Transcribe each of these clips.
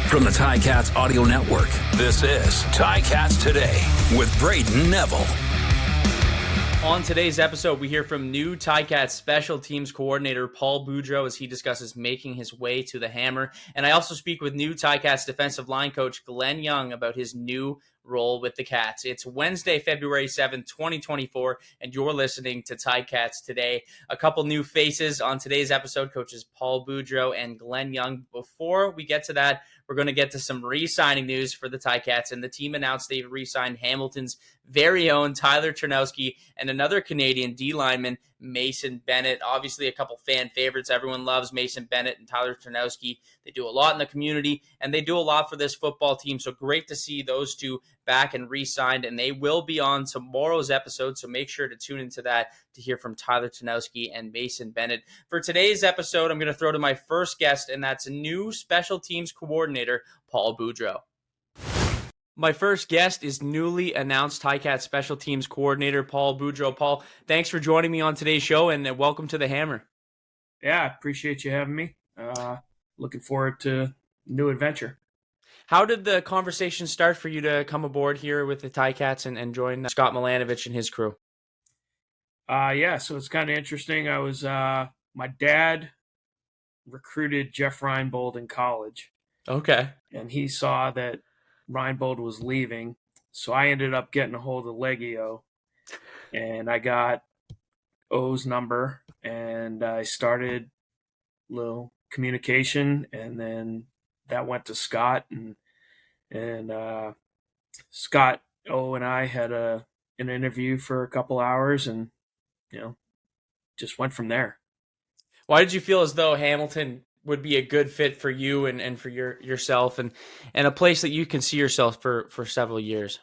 From the Ticats Audio Network, this is Ticats Today with Brayden Neville. On today's episode, we hear from new Ticats special teams coordinator Paul Boudreau as he discusses making his way to the Hammer. And I also speak with new Ticats defensive line coach Glen Young about his new role with the Cats. It's Wednesday, February 7th, 2024, and you're listening to Ticats Today. A couple new faces on today's episode, coaches Paul Boudreau and Glen Young. Before we get to that, we're going to get to some re-signing news for the Ticats, and the team announced they've re-signed Hamilton's very own Tyler Ternowski and another Canadian D lineman, Mason Bennett. Obviously, a couple fan favorites. Everyone loves Mason Bennett and Tyler Ternowski. They do a lot in the community, and they do a lot for this football team. So great to see those two back and re-signed, and they will be on tomorrow's episode. So make sure to tune into that to hear from Tyler Ternowski and Mason Bennett. For today's episode, I'm going to throw to my first guest, and that's new special teams coordinator Paul Boudreau. My first guest is newly announced Ticats special teams coordinator Paul Boudreau. Paul, thanks for joining me on today's show, and welcome to the Hammer. Yeah, I appreciate you having me. Looking forward to new adventure. How did the conversation start for you to come aboard here with the Ticats and join Scott Milanovich and his crew? So it's kind of interesting. I was my dad recruited Jeff Reinbold in college. Okay. And he saw that Reinbold was leaving, so I ended up getting a hold of Legio, and I got O's number, and I started a little communication, and then that went to Scott, and Scott O and I had an interview for a couple hours, and just went from there. Why did you feel as though Hamilton would be a good fit for you and for yourself and a place that you can see yourself for several years?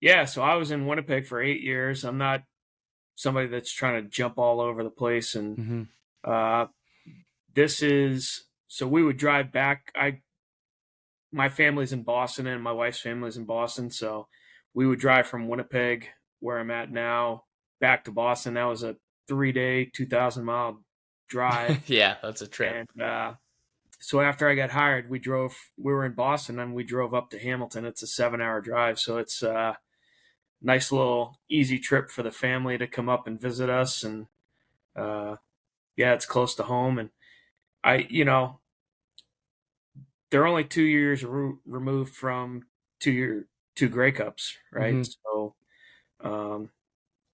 Yeah, so I was in Winnipeg for 8 years. I'm not somebody that's trying to jump all over the place. And so we would drive back. My family's in Boston and my wife's family's in Boston. So we would drive from Winnipeg, where I'm at now, back to Boston. That was a 3-day, 2,000-mile drive. Yeah, that's a trip. And so after I got hired, we were in Boston and we drove up to Hamilton. It's a 7-hour drive. So it's a nice little easy trip for the family to come up and visit us. And it's close to home. And they're only 2 years removed from two Grey Cups, right? Mm-hmm. So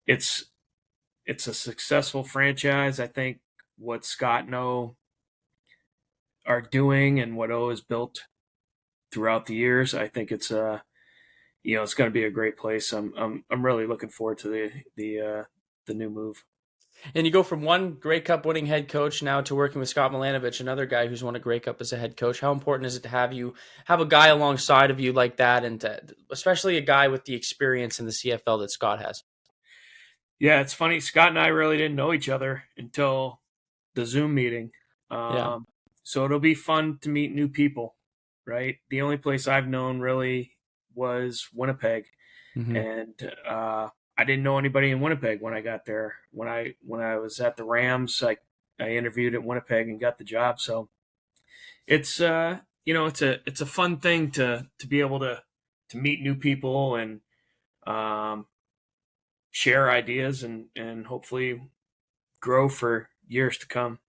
it's a successful franchise. I think what Scott and O are doing and what O has built throughout the years, I think it's it's going to be a great place. I'm really looking forward to the new move. And you go from one Grey Cup winning head coach now to working with Scott Milanovich, another guy who's won a Grey Cup as a head coach. How important is it to have a guy alongside of you like that, and especially a guy with the experience in the CFL that Scott has? Yeah, it's funny. Scott and I really didn't know each other until the Zoom meeting. So it'll be fun to meet new people, right? The only place I've known really was Winnipeg. Mm-hmm. And I didn't know anybody in Winnipeg when I got there. When I was at the Rams, I interviewed at Winnipeg and got the job. So it's it's a fun thing to be able to meet new people and share ideas and hopefully grow for years to come.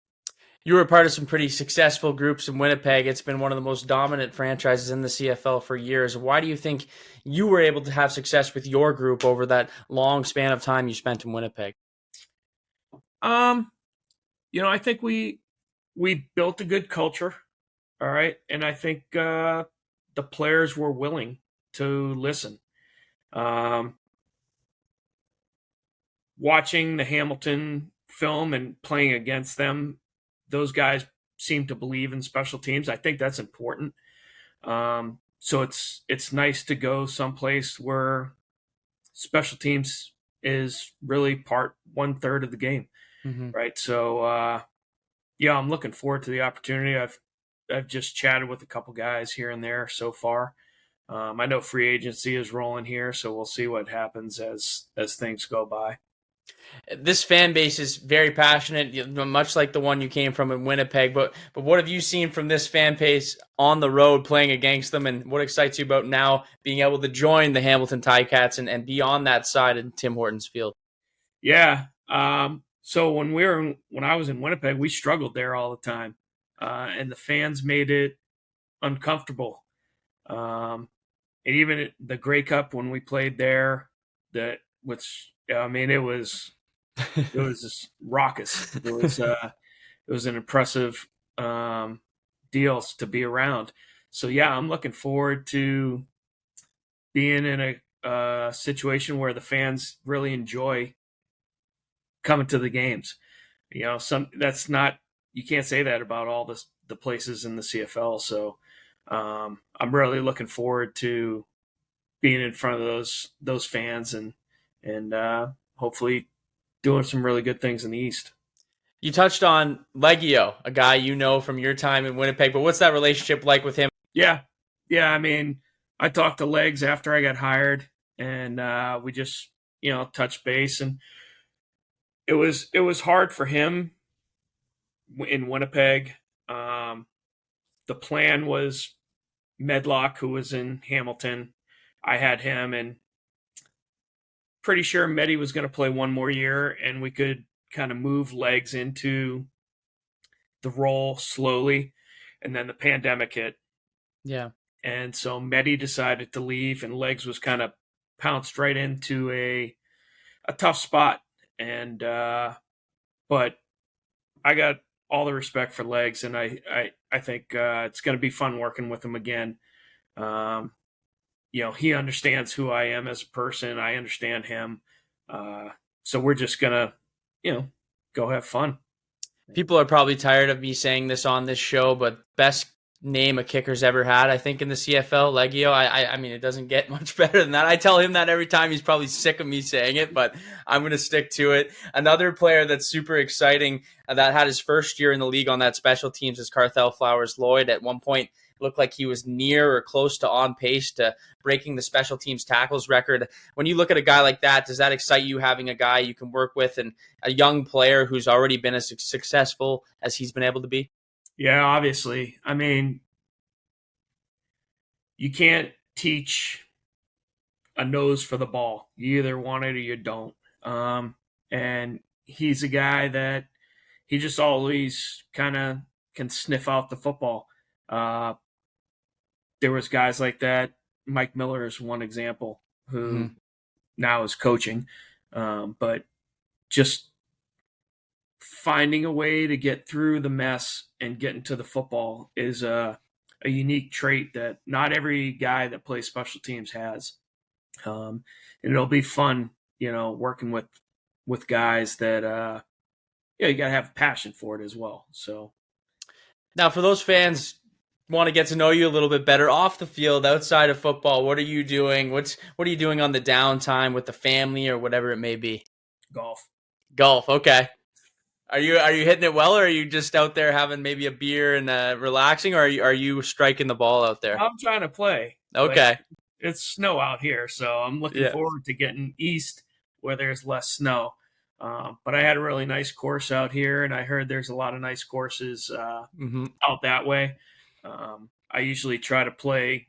You were a part of some pretty successful groups in Winnipeg. It's been one of the most dominant franchises in the CFL for years. Why do you think you were able to have success with your group over that long span of time you spent in Winnipeg? I think we built a good culture, all right? And I think the players were willing to listen. Watching the Hamilton film and playing against them, those guys seem to believe in special teams. I think that's important. So it's nice to go someplace where special teams is really 1/3 of the game, right? So I'm looking forward to the opportunity. I've just chatted with a couple guys here and there so far. I know free agency is rolling here, so we'll see what happens as things go by. This fan base is very passionate, much like the one you came from in Winnipeg. But what have you seen from this fan base on the road playing against them, and what excites you about now being able to join the Hamilton Ticats and be on that side in Tim Hortons Field? Yeah. So when I was in Winnipeg, we struggled there all the time, and the fans made it uncomfortable. And even at the Grey Cup when we played there, it was just raucous. It was an impressive deal to be around. So yeah, I'm looking forward to being in a situation where the fans really enjoy coming to the games. You can't say that about all the places in the CFL. So I'm really looking forward to being in front of those fans and hopefully doing some really good things in the East. You touched on Legio, a guy you know from your time in Winnipeg, but what's that relationship like with him? Yeah. I mean, I talked to Legs after I got hired, and we just touched base, and it was hard for him in Winnipeg. The plan was Medlock, who was in Hamilton. I had him, and pretty sure Medi was going to play one more year, and we could kind of move Legs into the role slowly. And then the pandemic hit. Yeah. And so Medi decided to leave, and Legs was kind of pounced right into a tough spot. And but I got all the respect for Legs, and I think it's going to be fun working with him again. He understands who I am as a person. I understand him. So we're just going to, go have fun. People are probably tired of me saying this on this show, but best name a kicker's ever had, I think, in the CFL, Legio. I mean, it doesn't get much better than that. I tell him that every time. He's probably sick of me saying it, but I'm going to stick to it. Another player that's super exciting that had his first year in the league on that special teams is Carthel Flowers Lloyd. At one point, looked like he was near or close to on pace to breaking the special teams tackles record. When you look at a guy like that, does that excite you, having a guy you can work with and a young player who's already been as successful as he's been able to be? Yeah, obviously. I mean, you can't teach a nose for the ball. You either want it or you don't. And he's a guy that he just always kind of can sniff out the football. There was guys like that. Mike Miller is one example who now is coaching. But just finding a way to get through the mess and get into the football is a unique trait that not every guy that plays special teams has. And it'll be fun, working with guys that, you got to have passion for it as well. So now for those fans want to get to know you a little bit better off the field, outside of football, what are you doing? What are you doing on the downtime with the family or whatever it may be? Golf. Okay. Are you hitting it well, or are you just out there having maybe a beer and relaxing, or are you striking the ball out there? I'm trying to play. Okay. It's snow out here, so I'm looking forward to getting east where there's less snow. But I had a really nice course out here, and I heard there's a lot of nice courses out that way. I usually try to play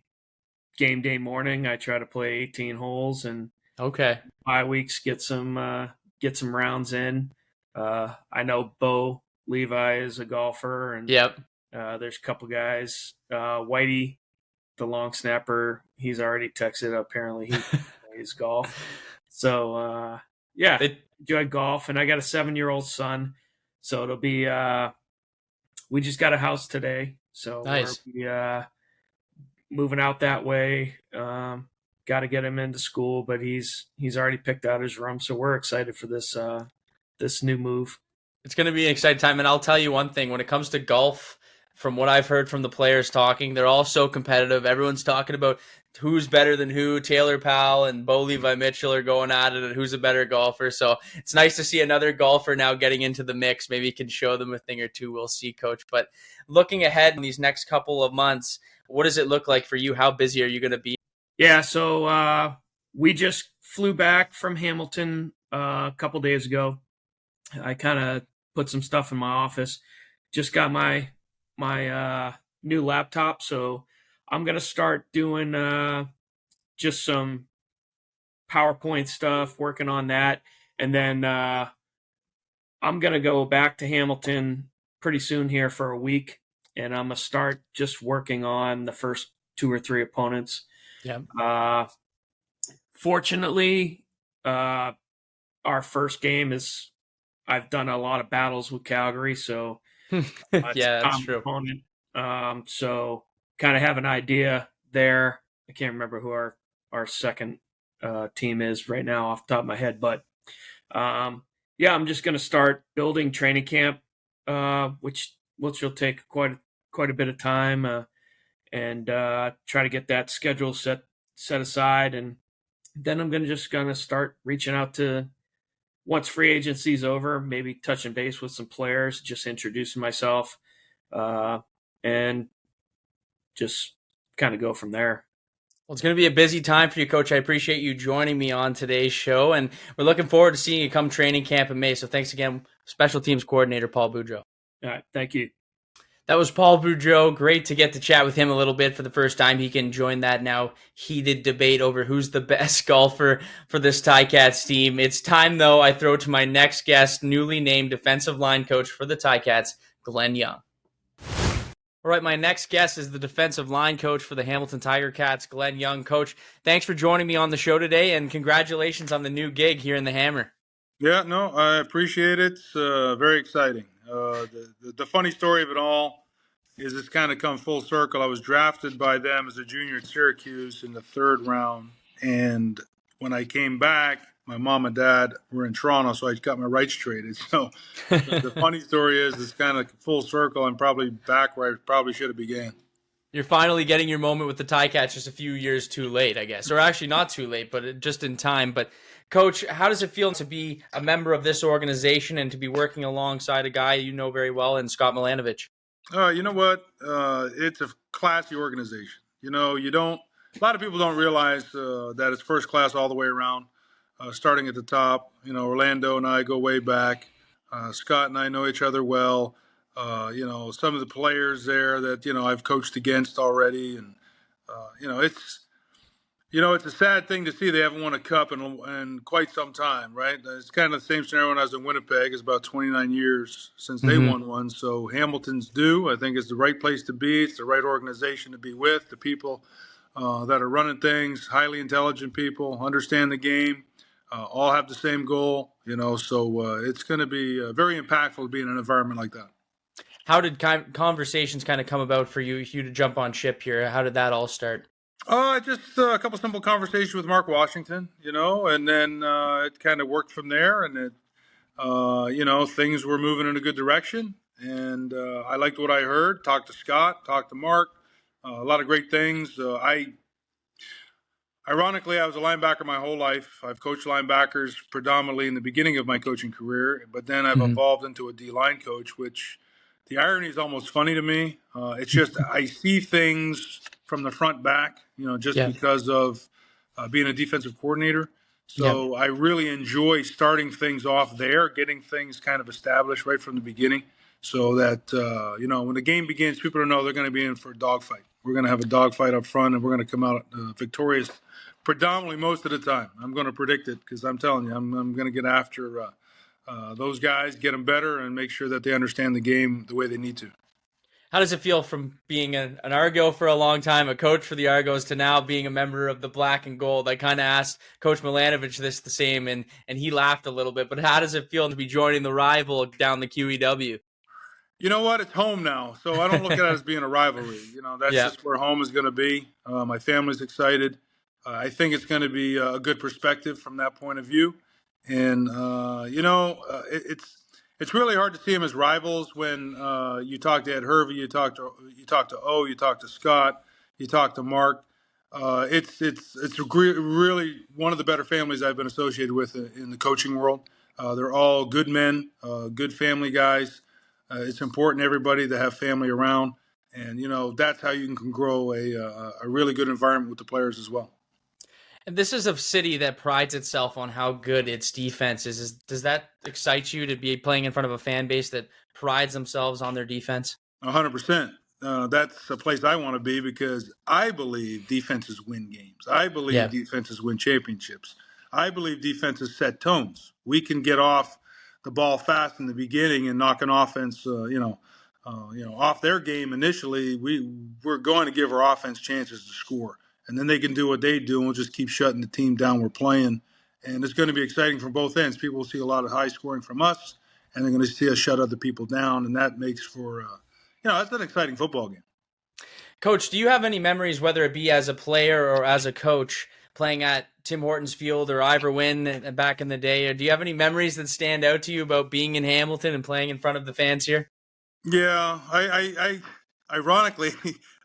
game day morning. I try to play 18 holes, and 5 weeks get some rounds in. I know Bo Levi is a golfer, and there's a couple guys. Whitey, the long snapper, he's already texted. Apparently, he plays golf. So enjoy golf, and I got a 7-year-old son, so it'll be. We just got a house today, so nice. We're moving out that way. Got to get him into school, but he's already picked out his room, so we're excited for this new move. It's going to be an exciting time, and I'll tell you one thing: when it comes to golf, from what I've heard from the players talking, they're all so competitive. Everyone's talking about who's better than who. Taylor Powell and Bo Levi Mitchell are going at it, and who's a better golfer. So it's nice to see another golfer now getting into the mix. Maybe you can show them a thing or two. We'll see, Coach. But looking ahead in these next couple of months, what does it look like for you? How busy are you going to be? Yeah, so we just flew back from Hamilton a couple days ago. I kind of put some stuff in my office. Just got my new laptop, so I'm gonna start doing just some PowerPoint stuff, working on that, and then I'm gonna go back to Hamilton pretty soon here for a week, and I'm gonna start just working on the first 2 or 3 opponents. Yeah. Fortunately, our first game is I've done a lot of battles with Calgary, so it's Yeah, a that's common true. opponent. So kind of have an idea there. I can't remember who our second team is right now off the top of my head, but yeah, I'm just going to start building training camp, which will take quite a bit of time, and try to get that schedule set aside, and then I'm just going to start reaching out to, once free agency's over, maybe touching base with some players, just introducing myself, and just kind of go from there. Well, it's going to be a busy time for you, Coach. I appreciate you joining me on today's show, and we're looking forward to seeing you come training camp in May. So thanks again, Special Teams Coordinator Paul Boudreau. All right, thank you. That was Paul Boudreau. Great to get to chat with him a little bit for the first time. He can join that now heated debate over who's the best golfer for this Ticats team. It's time, though, I throw to my next guest, newly named defensive line coach for the Ticats, Glen Young. All right, my next guest is the defensive line coach for the Hamilton Tiger Cats, Glen Young. Coach, thanks for joining me on the show today, and congratulations on the new gig here in the Hammer. Yeah, no, I appreciate it. It's very exciting. The funny story of it all is it's kind of come full circle. I was drafted by them as a junior at Syracuse in the 3rd round. And when I came back, my mom and dad were in Toronto, so I got my rights traded. So the funny story is it's kind of full circle. I'm probably back where I probably should have began. You're finally getting your moment with the Ticats just a few years too late, I guess. Or actually not too late, but just in time. But Coach, how does it feel to be a member of this organization and to be working alongside a guy you know very well in Scott Milanovich? You know what? It's a classy organization. You know, a lot of people don't realize that it's first class all the way around, starting at the top. You know, Orlando and I go way back. Scott and I know each other well. You know, some of the players there that, I've coached against already. And, it's a sad thing to see they haven't won a cup in quite some time, right? It's kind of the same scenario when I was in Winnipeg. It's about 29 years since they won one. So Hamilton's due. I think it's the right place to be. It's the right organization to be with. The people that are running things, highly intelligent people, understand the game, all have the same goal, so it's going to be very impactful to be in an environment like that. How did conversations kind of come about for you to jump on ship here? How did that all start? Just a couple simple conversations with Mark Washington, and then it kind of worked from there, and things were moving in a good direction, and I liked what I heard. Talked to Scott, talked to Mark, a lot of great things. Ironically, I was a linebacker my whole life. I've coached linebackers predominantly in the beginning of my coaching career, but then I've evolved into a D-line coach, which the irony is almost funny to me. It's just I see things from the front back, because of being a defensive coordinator. So I really enjoy starting things off there, getting things kind of established right from the beginning so that, when the game begins, people know they're going to be in for a dogfight. We're going to have a dogfight up front, and we're going to come out victorious predominantly most of the time. I'm going to predict it because I'm telling you, I'm going to get after those guys, get them better, and make sure that they understand the game the way they need to. How does it feel from being an Argo for a long time, a coach for the Argos, to now being a member of the Black and Gold? I kind of asked Coach Milanovich this the same, and he laughed a little bit. But how does it feel to be joining the rival down the QEW? You know what? It's home now, so I don't look at it as being a rivalry. That's just where home is going to be. My family's excited. I think it's going to be a good perspective from that point of view. And, it's really hard to see them as rivals when you talk to Ed Hervey, you talk to O, you talk to Scott, you talk to Mark. It's really one of the better families I've been associated with in the coaching world. They're all good men, good family guys. It's important to everybody to have family around. And, that's how you can grow a really good environment with the players as well. And this is a city that prides itself on how good its defense is. Does that excite you to be playing in front of a fan base that prides themselves on their defense? 100%. That's a place I want to be because I believe defenses win games. I believe Yeah. defenses win championships. I believe defenses set tones. We can get off the ball fast in the beginning and knock an offense, off their game initially. We're going to give our offense chances to score, and then they can do what they do, and we'll just keep shutting the team down we're playing. And it's going to be exciting from both ends. People will see a lot of high scoring from us, and they're going to see us shut other people down, and that makes for that's an exciting football game. Coach, do you have any memories, whether it be as a player or as a coach, playing at Tim Hortons Field or Ivor Wynne back in the day? Or do you have any memories that stand out to you about being in Hamilton and playing in front of the fans here? Yeah, I ironically,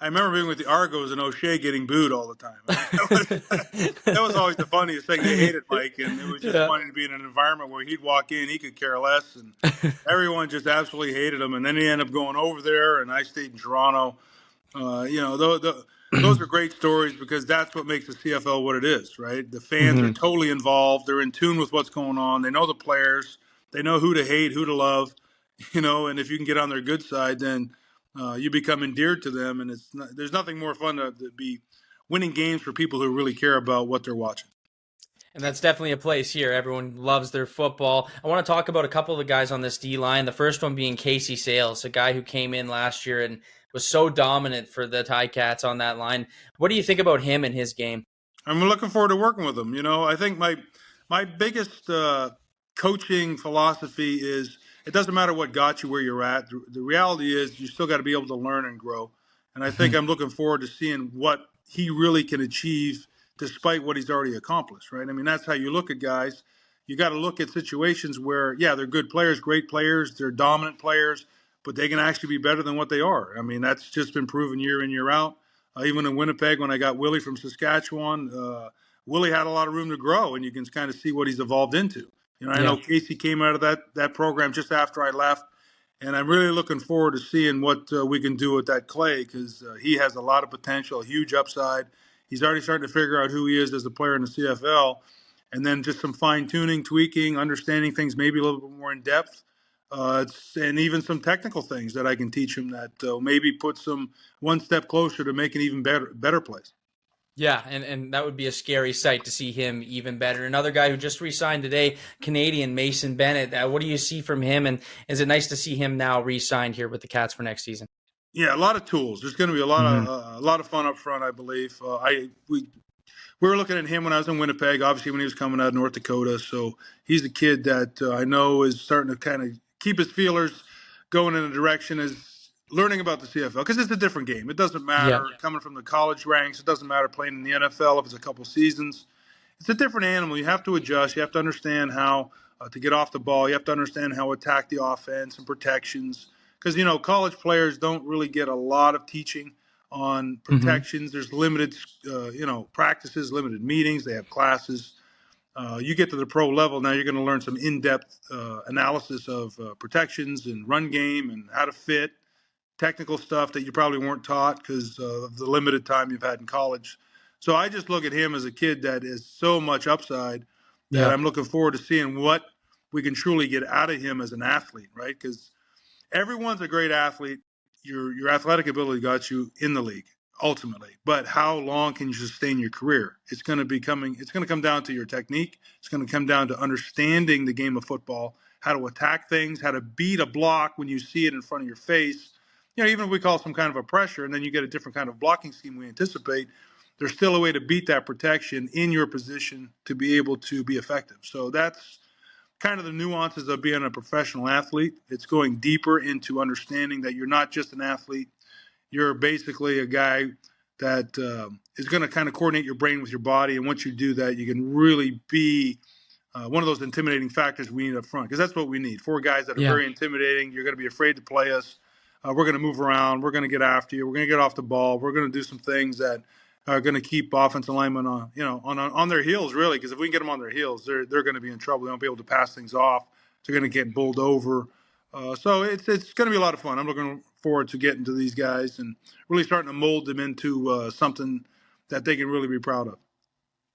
I remember being with the Argos and O'Shea getting booed all the time. That was always the funniest thing. They hated Mike, and it was just funny to be in an environment where he'd walk in, he could care less, and everyone just absolutely hated him. And then he ended up going over there, and I stayed in Toronto. Those are great stories because that's what makes the CFL what it is, right? The fans are totally involved. They're in tune with what's going on. They know the players. They know who to hate, who to love, and if you can get on their good side, then you become endeared to them. And there's nothing more fun to be winning games for people who really care about what they're watching. And that's definitely a place here. Everyone loves their football. I want to talk about a couple of the guys on this D-line. The first one being Casey Sales, a guy who came in last year and was so dominant for the Ticats on that line. What do you think about him and his game? I'm looking forward to working with him. I think my biggest coaching philosophy is it doesn't matter what got you where you're at. The reality is you still got to be able to learn and grow. And I think I'm looking forward to seeing what he really can achieve despite what he's already accomplished, right? I mean, that's how you look at guys. You got to look at situations where, yeah, they're good players, great players, they're dominant players, but they can actually be better than what they are. I mean, that's just been proven year in, year out. Even in Winnipeg, when I got Willie from Saskatchewan, Willie had a lot of room to grow, and you can kind of see what he's evolved into. I know Casey came out of that program just after I left, and I'm really looking forward to seeing what we can do with that Clay because he has a lot of potential, a huge upside. He's already starting to figure out who he is as a player in the CFL, and then just some fine-tuning, tweaking, understanding things maybe a little bit more in depth, and even some technical things that I can teach him that maybe put some one step closer to making even better plays. Yeah, and that would be a scary sight to see him even better. Another guy who just re-signed today, Canadian Mason Bennett. What do you see from him, and is it nice to see him now re-signed here with the Cats for next season? Yeah, a lot of tools. There's going to be a lot of fun up front, I believe. We were looking at him when I was in Winnipeg, obviously when he was coming out of North Dakota. So he's a kid that I know is starting to kind of keep his feelers going in a direction as learning about the CFL because it's a different game. It doesn't matter coming from the college ranks. It doesn't matter playing in the NFL if it's a couple seasons. It's a different animal. You have to adjust. You have to understand how to get off the ball. You have to understand how to attack the offense and protections because, college players don't really get a lot of teaching on protections. There's limited, practices, limited meetings. They have classes. You get to the pro level, now you're going to learn some in-depth analysis of protections and run game and how to fit, technical stuff that you probably weren't taught because of the limited time you've had in college. So I just look at him as a kid that is so much upside that I'm looking forward to seeing what we can truly get out of him as an athlete, right? Because everyone's a great athlete. Your athletic ability got you in the league ultimately, but how long can you sustain your career? It's going to come down to your technique. It's going to come down to understanding the game of football, how to attack things, how to beat a block when you see it in front of your face. Even if we call some kind of a pressure and then you get a different kind of blocking scheme we anticipate, there's still a way to beat that protection in your position to be able to be effective. So that's kind of the nuances of being a professional athlete. It's going deeper into understanding that you're not just an athlete. You're basically a guy that is going to kind of coordinate your brain with your body. And once you do that, you can really be one of those intimidating factors we need up front because that's what we need. 4 guys that are very intimidating. You're going to be afraid to play us. We're going to move around. We're going to get after you. We're going to get off the ball. We're going to do some things that are going to keep offensive linemen on their heels, really, because if we can get them on their heels, they're going to be in trouble. They won't be able to pass things off. They're going to get bowled over. So it's going to be a lot of fun. I'm looking forward to getting to these guys and really starting to mold them into something that they can really be proud of.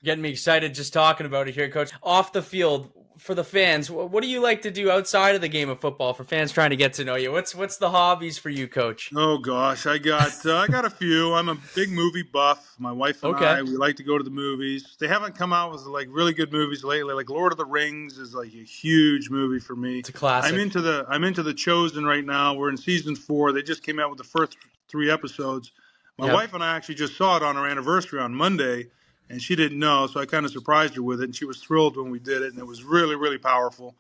Getting me excited just talking about it here, Coach. Off the field, for the fans, what do you like to do outside of the game of football for fans trying to get to know you? What's the hobbies for you, Coach? Oh gosh, I got a few. I'm a big movie buff. My wife and Okay. we like to go to the movies. They haven't come out with like really good movies lately. Like Lord of the Rings is like a huge movie for me. It's a classic. I'm into the Chosen right now. We're in season 4. They just came out with the first 3 episodes. My wife and I actually just saw it on our anniversary on Monday, and she didn't know, so I kind of surprised her with it, and she was thrilled when we did it, and it was really, really powerful.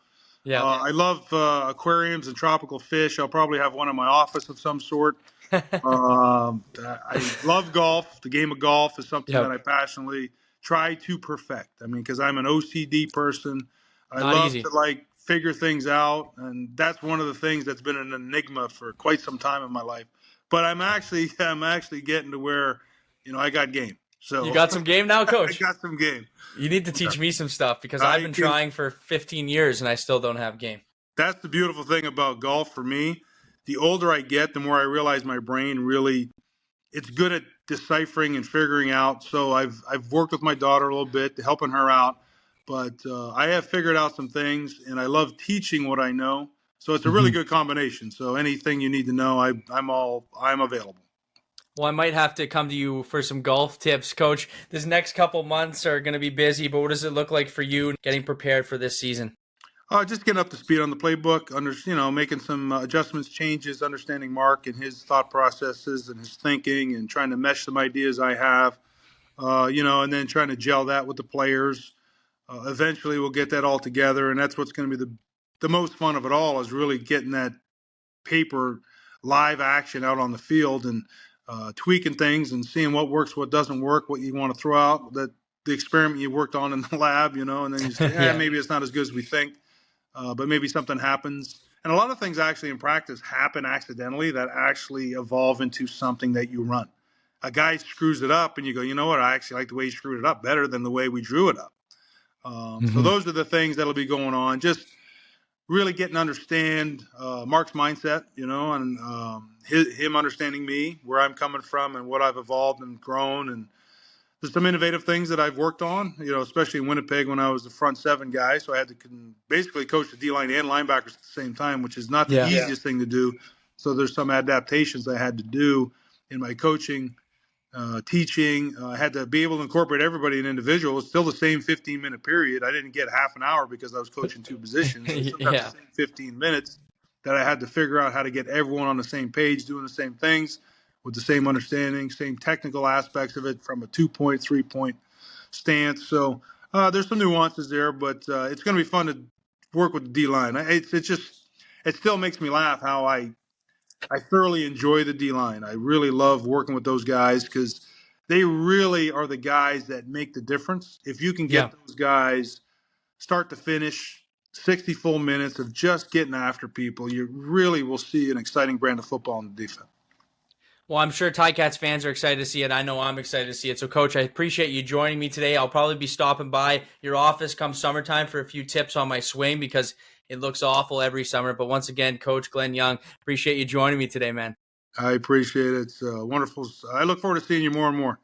Yeah. I love aquariums and tropical fish. I'll probably have one in my office of some sort. I love golf. The game of golf is something that I passionately try to perfect. I mean, because I'm an OCD person. I love to like figure things out, and that's one of the things that's been an enigma for quite some time in my life. But I'm actually getting to where, I got game. So you got some game now, Coach? I got some game. You need to teach me some stuff because I've been trying for 15 years and I still don't have game. That's the beautiful thing about golf for me. The older I get, the more I realize my brain really, it's good at deciphering and figuring out. So I've worked with my daughter a little bit, helping her out. But I have figured out some things, and I love teaching what I know. So it's a really good combination. So anything you need to know, I'm available. Well, I might have to come to you for some golf tips, Coach. This next couple months are going to be busy, but what does it look like for you getting prepared for this season? Just getting up to speed on the playbook, making some adjustments, changes, understanding Mark and his thought processes and his thinking, and trying to mesh some ideas I have, and then trying to gel that with the players. Eventually, we'll get that all together, and that's what's going to be the most fun of it all, is really getting that paper live action out on the field and tweaking things and seeing what works, what doesn't work, what you want to throw out, that the experiment you worked on in the lab, and then you say, maybe it's not as good as we think, but maybe something happens. And a lot of things actually in practice happen accidentally that actually evolve into something that you run. A guy screws it up and you go, you know what, I actually like the way he screwed it up better than the way we drew it up. So those are the things that'll be going on. Just really getting to understand Mark's mindset, and him understanding me, where I'm coming from and what I've evolved and grown. And there's some innovative things that I've worked on, especially in Winnipeg when I was the front 7 guy. So I had to basically coach the D-line and linebackers at the same time, which is not the easiest thing to do. So there's some adaptations I had to do in my coaching, teaching. I had to be able to incorporate everybody in individual. It's still the same 15-minute period. I didn't get half an hour because I was coaching 2 positions. So sometimes the same 15 minutes that I had to figure out how to get everyone on the same page, doing the same things with the same understanding, same technical aspects of it from a 2-point, 3-point stance. So there's some nuances there, but it's going to be fun to work with the D-line. It still makes me laugh how I thoroughly enjoy the D-line. I really love working with those guys because they really are the guys that make the difference. If you can get those guys start to finish 60 full minutes of just getting after people, you really will see an exciting brand of football in the defense. Well, I'm sure Ticats fans are excited to see it. I know I'm excited to see it. So, Coach, I appreciate you joining me today. I'll probably be stopping by your office come summertime for a few tips on my swing because it looks awful every summer. But once again, Coach Glen Young, appreciate you joining me today, man. I appreciate it. It's wonderful. I look forward to seeing you more and more.